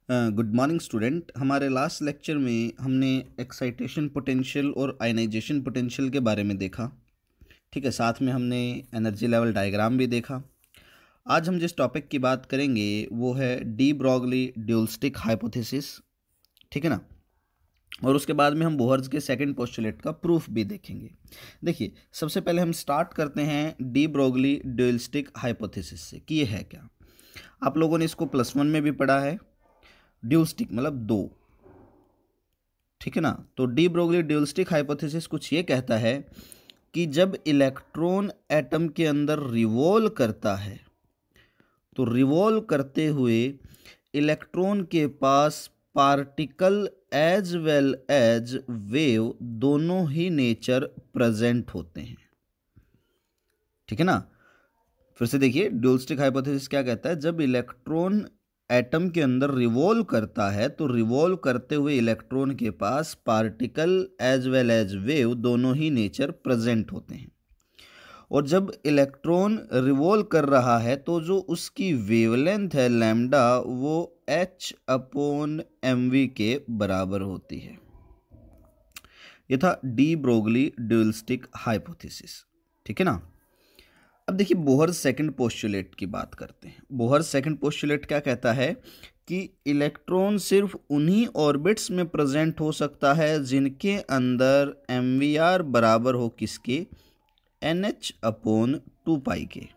Good morning student. हमारे last lecture में हमने एक्साइटेशन पोटेंशियल और आयनाइजेशन पोटेंशियल के बारे में देखा। ठीक है, साथ में हमने एनर्जी लेवल डायग्राम भी देखा। आज हम जिस टॉपिक की बात करेंगे वो है डी ब्रॉगली ड्यूलस्टिक हाइपोथेसिस। ठीक है ना। और उसके बाद में हम बोहर्स के सेकंड पोस्टुलेट का प्रूफ भी देखेंगे। देखिए, सबसे पहले हम स्टार्ट करते हैं डी ब्रॉगली ड्यूलस्टिक हाइपोथेसिस से कि ये है क्या। आप लोगों ने इसको +1 में भी पढ़ा है। ड्यूलस्टिक मतलब दो, ठीक है ना। तो डी ब्रोगली ड्यूलस्टिक हाइपोथेसिस कुछ ये कहता है कि जब इलेक्ट्रॉन एटम के अंदर रिवॉल्व करता है तो रिवॉल्व करते हुए इलेक्ट्रॉन के पास particle as well as wave दोनों ही नेचर प्रेजेंट होते हैं। ठीक है ना। फिर से देखिए, ड्यूलस्टिक हाइपोथेसिस क्या कहता है, जब इलेक्ट्रॉन एटम के अंदर रिवॉल्व करता है तो रिवॉल्व करते हुए इलेक्ट्रॉन के पास particle as well as wave दोनों ही नेचर प्रेजेंट होते हैं। और जब इलेक्ट्रॉन रिवॉल्व कर रहा है तो जो उसकी वेवलेंथ है लैम्डा वो h/mv के बराबर होती है। यह था डी ब्रोगली ड्यूलस्टिक हाइपोथेसिस। ठीक है ना। अब देखिए, बोहर्स सेकंड पोस्टुलेट की बात करते हैं। बोहर्स सेकंड पोस्टुलेट क्या कहता है कि इलेक्ट्रॉन सिर्फ उन्हीं ऑर्बिट्स में प्रेजेंट हो सकता है जिनके अंदर mvr बराबर हो किसके, nh/2π के।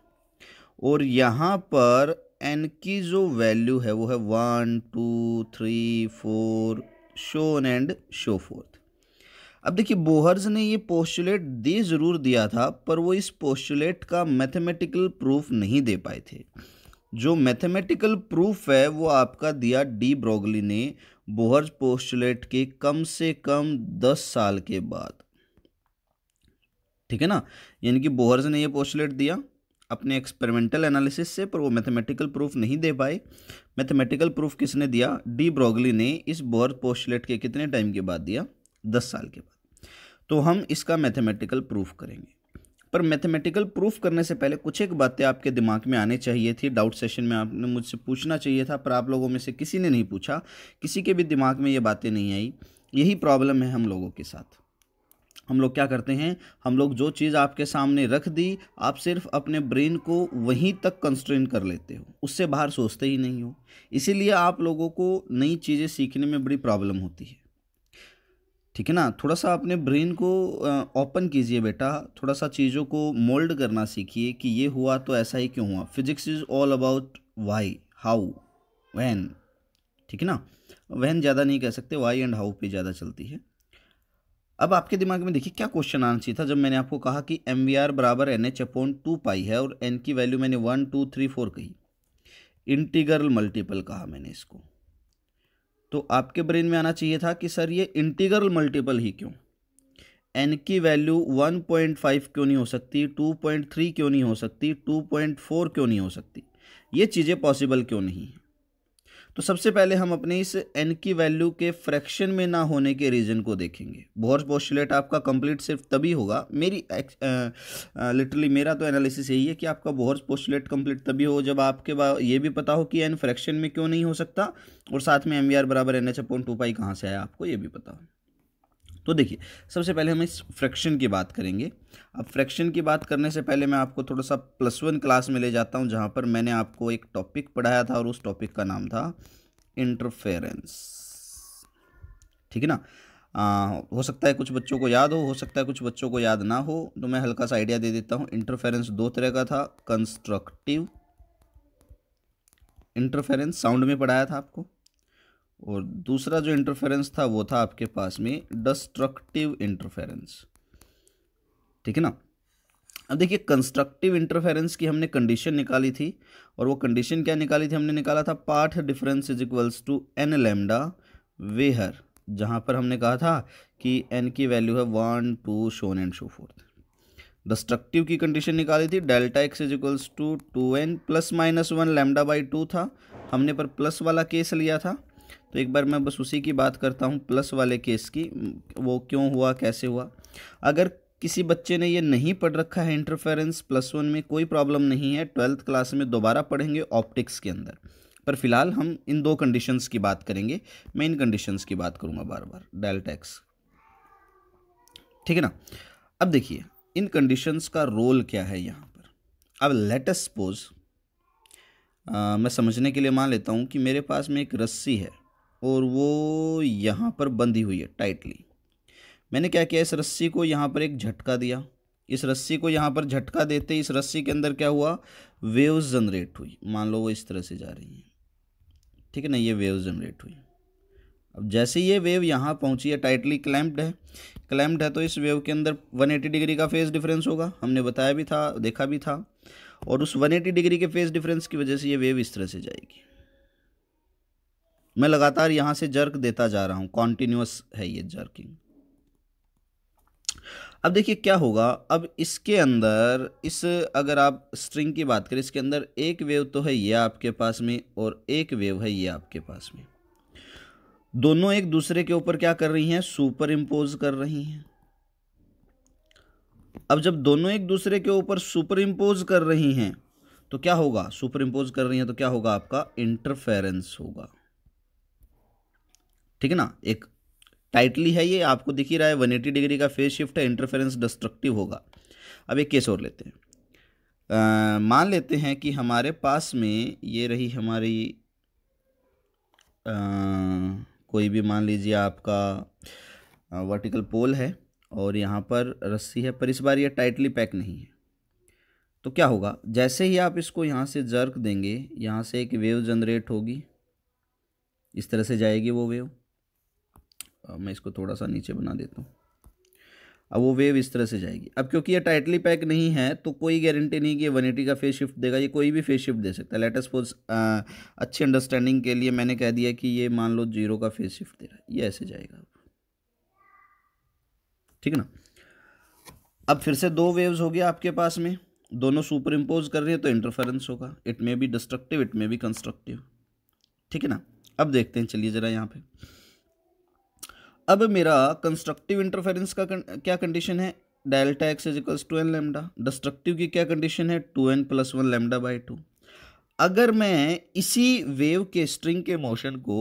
और यहाँ पर n की जो वैल्यू है वो है 1 2 3 4 शो एंड शो फोर्थ। अब देखिए, बोहर्स ने ये पोस्टुलेट दे जरूर दिया था पर वो इस पोस्टुलेट का मैथमेटिकल प्रूफ नहीं दे पाए थे। जो मैथमेटिकल प्रूफ है वो आपका दिया डी ब्रोगली ने बोहर्स पोस्टुलेट के कम से कम 10 साल के बाद। ठीक है ना। यानी कि बोहर्स ने ये पोस्टुलेट दिया अपने एक्सपेरिमेंटल एनालिसिस से, पर वो मैथमेटिकल प्रूफ नहीं दे पाए। मैथमेटिकल प्रूफ किसने दिया, डी ब्रोगली ने इस बोहर्स पोस्टुलेट के कितने टाइम के बाद दिया, 10 साल के बाद। तो हम इसका मैथमेटिकल प्रूफ करेंगे। पर मैथमेटिकल प्रूफ करने से पहले कुछ एक बातें आपके दिमाग में आने चाहिए थी। डाउट सेशन में आपने मुझसे पूछना चाहिए था, पर आप लोगों में से किसी ने नहीं पूछा, किसी के भी दिमाग में ये बातें नहीं आई। यही प्रॉब्लम है हम लोगों के साथ। हम लोग क्या करते हैं, हम लोग जो चीज़ आपके सामने रख दी आप सिर्फ अपने ब्रेन को वहीं तक कंस्ट्रेन कर लेते हो, उससे बाहर सोचते ही नहीं हो। इसीलिए आप लोगों को नई चीज़ें सीखने में बड़ी प्रॉब्लम होती है। ठीक है ना। थोड़ा सा अपने ब्रेन को ओपन कीजिए बेटा, थोड़ा सा चीज़ों को मोल्ड करना सीखिए कि ये हुआ तो ऐसा ही क्यों हुआ। Physics is all about why, how, when. ठीक है ना। व्हेन ज़्यादा नहीं कह सकते, वाई एंड हाउ पे ज़्यादा चलती है। अब आपके दिमाग में देखिए क्या क्वेश्चन आना चाहिए था जब मैंने आपको कहा कि mvr बराबर nh/2π है और n की वैल्यू मैंने 1 2 3 4 कही, इंटीग्रल मल्टीपल कहा मैंने इसको। तो आपके ब्रेन में आना चाहिए था कि सर ये इंटीग्रल मल्टीपल ही क्यों, n की वैल्यू 1.5 क्यों नहीं हो सकती, 2.3 क्यों नहीं हो सकती, 2.4 क्यों नहीं हो सकती, ये चीज़ें पॉसिबल क्यों नहीं है। तो सबसे पहले हम अपने इस n की वैल्यू के फ्रैक्शन में ना होने के रीज़न को देखेंगे। बोहर्स पोस्टुलेट आपका कंप्लीट सिर्फ तभी होगा, लिटरली मेरा तो एनालिसिस यही है कि आपका बोहर्स पोस्टुलेट कंप्लीट तभी हो जब आपके ये भी पता हो कि n फ्रैक्शन में क्यों नहीं हो सकता, और साथ में mvr बराबर nh/2π कहाँ से आया आपको ये भी पता हो। तो देखिए, सबसे पहले हम इस फ्रैक्शन की बात करेंगे। अब फ्रैक्शन की बात करने से पहले मैं आपको थोड़ा सा +1 क्लास में ले जाता हूं जहां पर मैंने आपको एक टॉपिक पढ़ाया था और उस टॉपिक का नाम था इंटरफेरेंस। ठीक है ना। हो सकता है कुछ बच्चों को याद हो सकता है कुछ बच्चों को याद ना हो, तो मैं हल्का सा आइडिया दे देता हूँ। इंटरफेरेंस दो तरह का था, कंस्ट्रक्टिव इंटरफेरेंस, साउंड में पढ़ाया था आपको, और दूसरा जो इंटरफेरेंस था वो था आपके पास में डिस्ट्रक्टिव इंटरफेरेंस। ठीक है ना। अब देखिए, कंस्ट्रक्टिव इंटरफेरेंस की हमने कंडीशन निकाली थी, और वो कंडीशन क्या निकाली थी, हमने निकाला था path difference is equals to n lambda where, जहाँ पर हमने कहा था कि n की वैल्यू है 1 2 so on and so forth. Destructive की कंडीशन निकाली थी delta x is equals to 2n +-1 lambda by 2 था, हमने पर प्लस वाला केस लिया था। तो एक बार मैं बस उसी की बात करता हूँ, प्लस वाले केस की, वो क्यों हुआ, कैसे हुआ। अगर किसी बच्चे ने ये नहीं पढ़ रखा है इंटरफेरेंस +1 में, कोई प्रॉब्लम नहीं है, 12th क्लास में दोबारा पढ़ेंगे ऑप्टिक्स के अंदर। पर फिलहाल हम इन दो कंडीशंस की बात करेंगे, मैं इन कंडीशंस की बात करूँगा बार बार, डेल्टा एक्स, ठीक है ना। अब देखिए इन कंडीशंस का रोल क्या है यहाँ पर। अब लेट अस सपोज मैं समझने के लिए मान लेता हूँ कि मेरे पास में एक रस्सी है और वो यहाँ पर बंधी हुई है टाइटली। मैंने क्या किया, इस रस्सी को यहाँ पर एक झटका दिया। इस रस्सी को यहाँ पर झटका देते इस रस्सी के अंदर क्या हुआ, वेव्स जनरेट हुई। मान लो वो इस तरह से जा रही है, ठीक है ना, ये वेव्स जनरेट हुई। अब जैसे ये वेव यहाँ पहुँची है, टाइटली क्लैम्प्ड है तो इस वेव के अंदर 180 डिग्री का फेज डिफरेंस होगा, हमने बताया भी था, देखा भी था। और उस 180 डिग्री के फेज डिफरेंस की वजह से ये वेव इस तरह से जाएगी। मैं लगातार यहाँ से जर्क देता जा रहा हूँ, कॉन्टिन्यूअस है ये जर्किंग। अब देखिए क्या होगा, अब इसके अंदर अगर आप स्ट्रिंग की बात करें, इसके अंदर एक वेव तो है ये आपके पास में और एक वेव है ये आपके पास में। दोनों एक दूसरे के ऊपर क्या कर रही हैं, सुपर इम्पोज कर रही हैं। अब जब दोनों एक दूसरे के ऊपर सुपर इम्पोज कर रही हैं तो क्या होगा, सुपर इम्पोज कर रही हैं तो क्या होगा, आपका इंटरफेरेंस होगा, ठीक है ना। एक टाइटली है ये, आपको दिख ही रहा है 180 डिग्री का फेज शिफ्ट है, इंटरफेरेंस डिस्ट्रक्टिव होगा। अब एक केस और लेते हैं, मान लेते हैं कि हमारे पास में ये रही हमारी कोई भी मान लीजिए आपका वर्टिकल पोल है और यहाँ पर रस्सी है, पर इस बार ये टाइटली पैक नहीं है। तो क्या होगा, जैसे ही आप इसको यहाँ से जर्क देंगे, यहाँ से एक वेव जनरेट होगी, इस तरह से जाएगी वो वेव। मैं इसको थोड़ा सा नीचे बना देता हूँ। अब वो वेव इस तरह से जाएगी। अब क्योंकि ये टाइटली पैक नहीं है तो कोई गारंटी नहीं कि ये 180 का फेज शिफ्ट देगा, ये कोई भी फेज शिफ्ट दे सकता है। लेट अस सपोज अच्छी अंडरस्टैंडिंग के लिए मैंने कह दिया कि ये मान लो 0 का फेज शिफ्ट दे रहा है, ये ऐसे जाएगा, ठीक है ना। अब फिर से दो वेव्स हो गया आपके पास में, दोनों सुपर इम्पोज कर रही है तो इंटरफेरेंस होगा। It may be destructive, it may be constructive, ठीक है ना। अब देखते हैं, चलिए जरा यहाँ पे। अब मेरा कंस्ट्रक्टिव इंटरफेरेंस का क्या कंडीशन है, delta X is equals to N lambda. Destructive की क्या कंडीशन है, 2n + 1 लैम्डा बाई 2। अगर मैं इसी वेव के स्ट्रिंग के मोशन को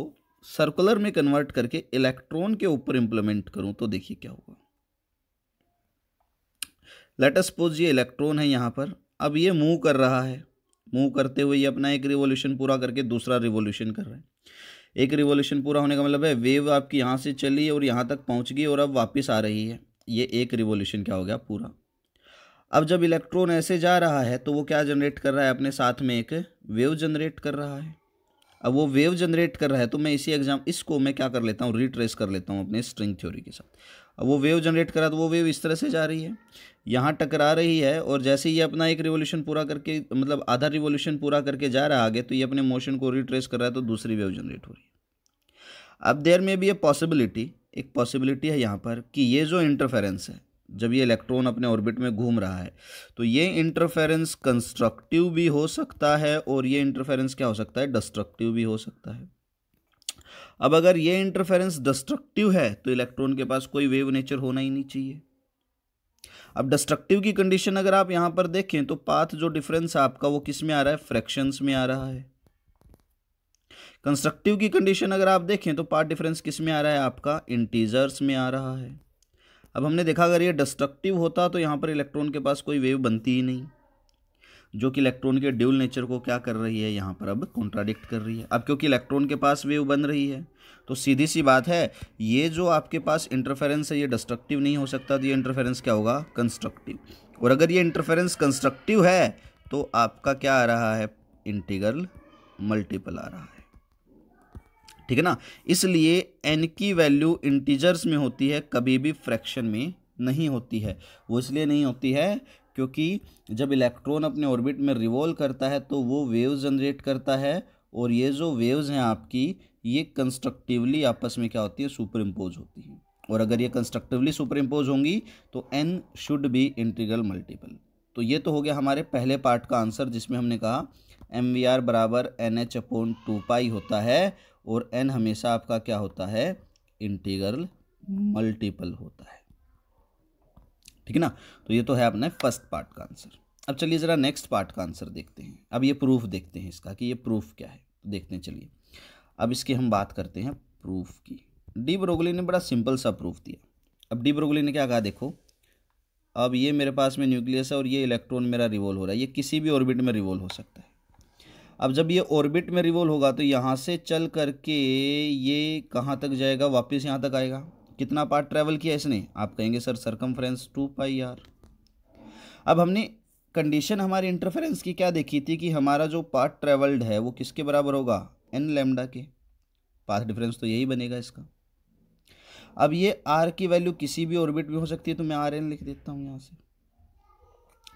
सर्कुलर में कन्वर्ट करके इलेक्ट्रॉन के ऊपर इंप्लीमेंट करूं तो देखिए क्या होगा। लेट अस सपोज ये इलेक्ट्रॉन है यहाँ पर, अब ये मूव कर रहा है, मूव करते हुए ये अपना एक रिवॉल्यूशन पूरा करके दूसरा रिवॉल्यूशन कर रहा है। एक रिवॉल्यूशन पूरा होने का मतलब है वेव आपकी यहाँ से चली और यहाँ तक पहुँच गई और अब वापस आ रही है, ये एक रिवॉल्यूशन क्या हो गया, पूरा। अब जब इलेक्ट्रॉन ऐसे जा रहा है तो वो क्या जनरेट कर रहा है, अपने साथ में एक वेव जनरेट कर रहा है। अब वो वेव जनरेट कर रहा है तो मैं इसको मैं क्या कर लेता हूँ, रिट्रेस कर लेता हूँ अपने स्ट्रिंग थ्योरी के साथ। अब वो वेव जनरेट कर रहा है तो वो वेव इस तरह से जा रही है, यहाँ टकरा रही है और जैसे ही ये अपना एक रिवॉल्यूशन पूरा करके, मतलब आधा रिवॉल्यूशन पूरा करके जा रहा है आगे, तो ये अपने मोशन को रिट्रेस कर रहा है तो दूसरी वेव जनरेट हो रही है। अब देयर में भी एक पॉसिबिलिटी है यहाँ पर कि ये जो इंटरफेरेंस है, जब ये इलेक्ट्रॉन अपने ऑर्बिट में घूम रहा है तो ये इंटरफेरेंस कंस्ट्रक्टिव भी हो सकता है और ये इंटरफेरेंस क्या हो सकता है, डिस्ट्रक्टिव भी हो सकता है। अब अगर ये इंटरफेरेंस डिस्ट्रक्टिव है तो इलेक्ट्रॉन के पास कोई वेव नेचर होना ही नहीं चाहिए। अब डिस्ट्रक्टिव की कंडीशन अगर आप यहाँ पर देखें तो पाथ जो डिफरेंस आपका वो किस में आ रहा है, फ्रैक्शंस में आ रहा है। कंस्ट्रक्टिव की कंडीशन अगर आप देखें तो पाथ डिफरेंस किस में आ रहा है, आपका इंटीजर्स में आ रहा है। अब हमने देखा अगर ये डिस्ट्रक्टिव होता तो यहाँ पर इलेक्ट्रॉन के पास कोई वेव बनती ही नहीं, जो कि इलेक्ट्रॉन के ड्यूल नेचर को क्या कर रही है, यहाँ पर अब कॉन्ट्राडिक्ट कर रही है। अब क्योंकि इलेक्ट्रॉन के पास वेव बन रही है तो सीधी सी बात है, ये जो आपके पास इंटरफेरेंस है ये डिस्ट्रक्टिव नहीं हो सकता, तो ये इंटरफेरेंस क्या होगा, कंस्ट्रक्टिव। और अगर ये इंटरफेरेंस कंस्ट्रक्टिव है तो आपका क्या आ रहा है, इंटीग्रल मल्टीपल आ रहा है, ठीक है ना। इसलिए n की वैल्यू इंटीजर्स में होती है, कभी भी फ्रैक्शन में नहीं होती है। वो इसलिए नहीं होती है क्योंकि जब इलेक्ट्रॉन अपने ऑर्बिट में रिवॉल्व करता है तो वो वेव्स जनरेट करता है और ये जो वेव्स हैं आपकी, ये कंस्ट्रक्टिवली आपस में क्या होती है, सुपर इम्पोज होती हैं। और अगर ये कंस्ट्रक्टिवली सुपर इम्पोज होंगी तो n should be integral multiple. तो ये तो हो गया हमारे पहले पार्ट का आंसर, जिसमें हमने कहा MVR बराबर NH/2π होता है और n हमेशा आपका क्या होता है, इंटीग्रल मल्टीपल होता है, ठीक है ना। तो ये तो है अपने फर्स्ट पार्ट का आंसर। अब चलिए ज़रा नेक्स्ट पार्ट का आंसर देखते हैं। अब ये प्रूफ देखते हैं इसका कि ये प्रूफ क्या है। देखते हैं। चलिए अब इसकी हम बात करते हैं प्रूफ की। डी ब्रोगली ने बड़ा सिंपल सा प्रूफ दिया। अब डी ब्रोगली ने क्या कहा, देखो अब ये मेरे पास में न्यूक्लियस है और ये इलेक्ट्रॉन मेरा रिवॉल्व हो रहा है, ये किसी भी ऑर्बिट में रिवॉल्व हो सकता है। अब जब ये ऑर्बिट में रिवॉल्व होगा तो यहाँ से चल करके ये कहाँ तक जाएगा, वापस यहाँ तक आएगा। कितना पार्ट ट्रैवल किया इसने, आप कहेंगे सर सरकमफ्रेंस 2πr। अब हमने कंडीशन हमारी इंटरफेरेंस की क्या देखी थी कि हमारा जो पाथ ट्रेवल्ड है वो किसके बराबर होगा, n लैम्डा के। पाथ डिफरेंस तो यही बनेगा इसका। अब ये r की वैल्यू किसी भी ऑर्बिट में हो सकती है, तो मैं rn लिख देता हूँ यहाँ से।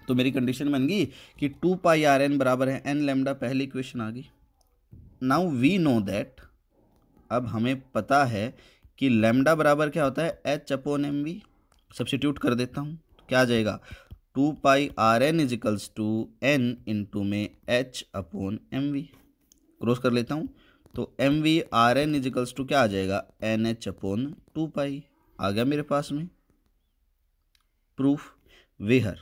तो मेरी कंडीशन बन गई कि 2πrn बराबर है n लैम्डा। पहली इक्वेशन आ गई। नाउ वी नो दैट, अब हमें पता है कि लैम्डा बराबर क्या होता है, h/mv। सब्स्टिट्यूट कर देता हूँ तो क्या आ जाएगा, 2πrn equals to n into में h/mv। क्रॉस कर लेता हूँ तो mv/rn इजिकल्स टू क्या आ जाएगा, nh/2π। आ गया मेरे पास में प्रूफ। वेयर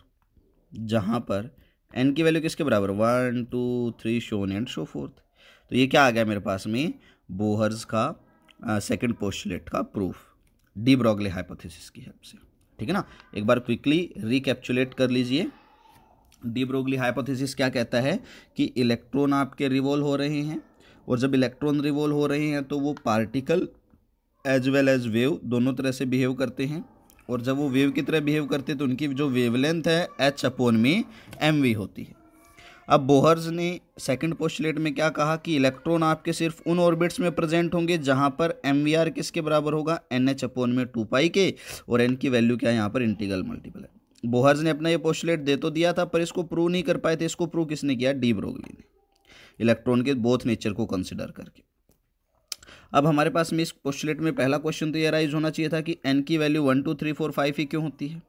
जहाँ पर n की वैल्यू किसके बराबर, 1 2 3 शोन एंड शो फोर्थ। तो ये क्या आ गया मेरे पास में, बोहर्स का सेकंड पोस्टुलेट का प्रूफ डी ब्रोगली हाइपोथेसिस की हेल्प से। ठीक है ना, एक बार क्विकली रिकैप्चुलेट कर लीजिए। डी ब्रोगली हाइपोथेसिस क्या कहता है कि इलेक्ट्रॉन आपके रिवॉल्व हो रहे हैं, और जब इलेक्ट्रॉन रिवॉल्व हो रहे हैं तो वो particle as well as wave दोनों तरह से बिहेव करते हैं, और जब वो वेव की तरह बिहेव करते हैं तो उनकी जो वेवलेंथ है h/mv होती है। अब बोहर्स ने सेकंड पोस्टुलेट में क्या कहा कि इलेक्ट्रॉन आपके सिर्फ उन ऑर्बिट्स में प्रेजेंट होंगे जहां पर mvr किसके बराबर होगा, nh/2π के, और n की वैल्यू क्या है यहाँ पर इंटीग्रल मल्टीपल है। बोहर्स ने अपना ये पोस्टुलेट दे तो दिया था पर इसको प्रूव नहीं कर पाए थे। इसको प्रूव किसने किया, डी ब्रोगली ने, इलेक्ट्रॉन के बोथ नेचर को कंसिडर करके। अब हमारे पास में इस पोस्टुलेट में पहला क्वेश्चन तो ये राइज होना चाहिए था कि n की वैल्यू 1 2 3 4 5 ही क्यों होती है।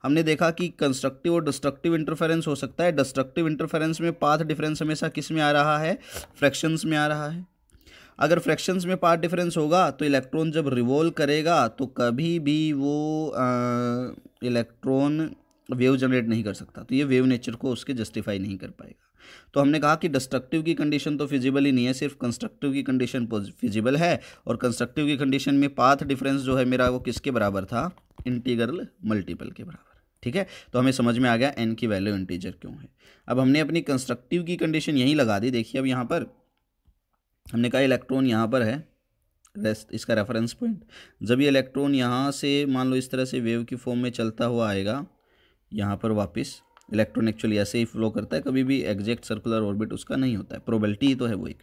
हमने देखा कि कंस्ट्रक्टिव और डिस्ट्रक्टिव इंटरफेरेंस हो सकता है। डिस्ट्रक्टिव इंटरफेरेंस में पाथ डिफरेंस हमेशा किस में आ रहा है, फ्रैक्शंस में आ रहा है। अगर फ्रैक्शंस में पाथ डिफरेंस होगा तो इलेक्ट्रॉन जब रिवॉल्व करेगा तो कभी भी वो इलेक्ट्रॉन वेव जनरेट नहीं कर सकता, तो ये वेव नेचर को उसके जस्टिफाई नहीं कर पाएगा। तो हमने कहा कि डिस्ट्रक्टिव की कंडीशन तो फिजिबल ही नहीं है, सिर्फ कंस्ट्रक्टिव की कंडीशन फिजिबल है, और कंस्ट्रक्टिव की कंडीशन में पाथ डिफरेंस जो है मेरा वो किसके बराबर था, इंटीग्रल मल्टीपल के बराबर। ठीक है, तो हमें समझ में आ गया n की वैल्यू इंटीजर क्यों है। अब हमने अपनी कंस्ट्रक्टिव की कंडीशन यहीं लगा दी। देखिए अब यहाँ पर हमने कहा इलेक्ट्रॉन यहाँ पर है, इसका रेफरेंस पॉइंट। जब ये इलेक्ट्रॉन यहाँ से मान लो इस तरह से वेव की फॉर्म में चलता हुआ आएगा यहाँ पर वापस, इलेक्ट्रॉन एक्चुअली ऐसे ही फ्लो करता है, कभी भी एग्जैक्ट सर्कुलर ऑर्बिट उसका नहीं होता है, प्रोबेबिलिटी तो है वो एक।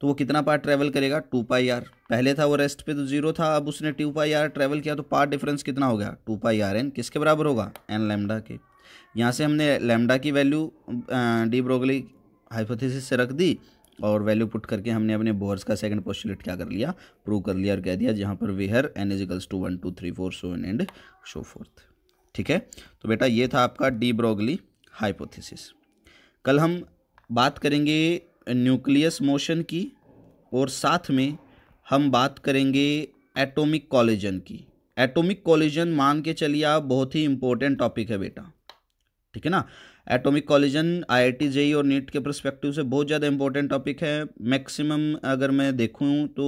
तो वो कितना पार्ट ट्रैवल करेगा, 2πr। पहले था वो रेस्ट पे तो 0 था, अब उसने 2πr ट्रैवल किया तो पार्ट डिफरेंस कितना हो गया, 2πrn किसके बराबर होगा, n लैम्डा के। यहाँ से हमने लैम्डा की वैल्यू डी ब्रोगली हाइपोथेसिस से रख दी, और वैल्यू पुट करके हमने अपने बोहर्स का सेकंड पोस्टुलेट क्या कर लिया, प्रूव कर लिया, और कह दिया जहाँ पर where n is equals to 1 2 3 4 so and so forth. ठीक है, तो बेटा ये था आपका डी ब्रोगली हाइपोथेसिस। कल हम बात करेंगे न्यूक्लियस मोशन की, और साथ में हम बात करेंगे एटॉमिक कॉलिजन की। एटॉमिक कॉलिजन मान के चलिए आप बहुत ही इंपॉर्टेंट टॉपिक है बेटा। ठीक है ना, एटॉमिक कॉलिजन IIT JEE और नीट के पर्सपेक्टिव से बहुत ज़्यादा इंपॉर्टेंट टॉपिक है। मैक्सिमम अगर मैं देखूँ तो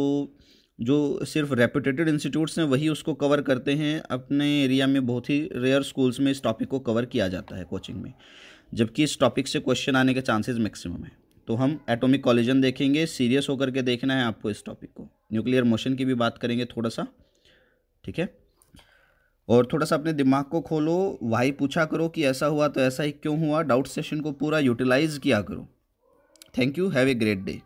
जो सिर्फ रेप्यूटेड इंस्टीट्यूट्स हैं वही उसको कवर करते हैं, अपने एरिया में बहुत ही रेयर स्कूल्स में इस टॉपिक को कवर किया जाता है कोचिंग में, जबकि इस टॉपिक से क्वेश्चन आने के चांसेस मैक्सिमम है। तो हम एटॉमिक कॉलिजन देखेंगे, सीरियस होकर के देखना है आपको इस टॉपिक को। न्यूक्लियर मोशन की भी बात करेंगे थोड़ा सा। ठीक है, और थोड़ा सा अपने दिमाग को खोलो, वाई पूछा करो कि ऐसा हुआ तो ऐसा ही क्यों हुआ, डाउट सेशन को पूरा यूटिलाइज किया करो। Thank you, have a great day.